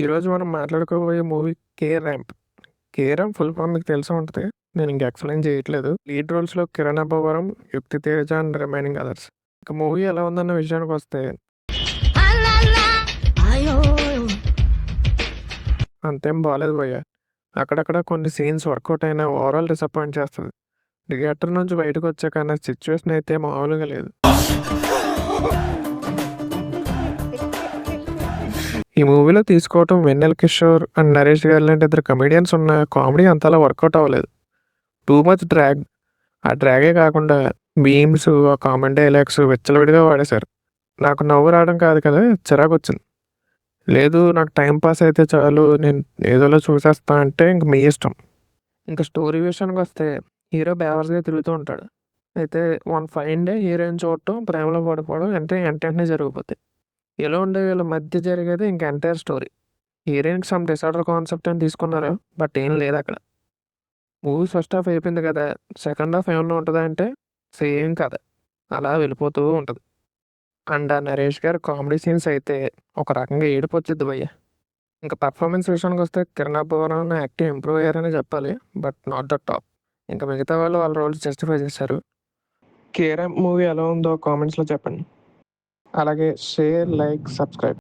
ఈరోజు మనం మాట్లాడుకోబోయే movie 'K Ramp'. 'K Ramp' full form మీకు తెలిసే ఉంటది. నేను ఇంక ఎక్స్‌ప్లెయిన్ చేయట్లేదు. లీడ్ రోల్స్‌లో కిరణ్ అబ్బవరం, యుక్తి తేజ అండ్ రిమైనింగ్ అదర్స్. ఇక మూవీ ఎలా ఉందన్న విషయానికొస్తే అంతేం బాలేదు భయ్య. అక్కడక్కడ కొన్ని సీన్స్ వర్కౌట్ అయినా ఓవరాల్ డిసప్పాయింట్ చేస్తది. థియేటర్ నుంచి బయటకొచ్చాక నా సిచ్యువేషన్ అయితే మామూలుగా లేదు. ఈ మూవీలో తీసుకోవటం వెన్నెల కిషోర్ అండ్ నరేష్ గారు లాంటి ఇద్దరు కమెడియన్స్ ఉన్న కామెడీ అంతలా వర్కౌట్ అవ్వలేదు. Too much drag. ఆ డ్రాగే కాకుండా మీమ్స్, ఆ కామన్ డైలాగ్స్ విచ్చలవిడిగా వాడేశారు. నాకు నవ్వు రావడం కాదు కదా, చిరాకొచ్చింది. లేదు నాకు టైం పాస్ అయితే చాలు, నేను ఏదోలా చూసేస్తా అంటే ఇంక మీ ఇష్టం. ఇంకా స్టోరీ విషయానికొస్తే హీరో బేవర్స్‌గా తిరుగుతూ ఉంటాడు. అయితే వన్ ఫైన్ డే హీరోయిన్ చూడటం, ప్రేమలో పడిపోవడం వెంటనే జరిగిపోతాయి. ఇలా ఉండే వీళ్ళ మధ్య జరిగేది ఇంక ఎంటైర్ స్టోరీ. హీరోయిన్‌కి సమ్ డిసార్డర్ కాన్సెప్ట్ అని తీసుకున్నారు. బట్ ఏం లేదక్కడ. మూవీ ఫస్ట్ హాఫ్ అయిపోయింది కదా, సెకండ్ హాఫ్ ఏమన్నా ఉంటదా అంటే సేమ్ కథ. అలా వెళ్ళిపోతూ ఉంటది. అండ్ ఆ నరేష్ గారి కామెడీ సీన్స్ అయితే ఒక రకంగా ఏడుపొచ్చిద్ది భయ్య. ఇంకా పెర్ఫార్మెన్స్ విషయానికొస్తే కిరణ్ అబ్బవరం యాక్టింగ్ ఇంప్రూవ్ అయ్యారనే చెప్పాలి. But not the top. ఇంకా మిగతా వాళ్ళు వాళ్ళ రోల్స్ జస్టిఫై చేశారు. 'కేరామ్' మూవీ ఎలా ఉందో కామెంట్స్‌లో చెప్పండి. అలాగే షేర్, లైక్, సబ్స్క్రైబ్.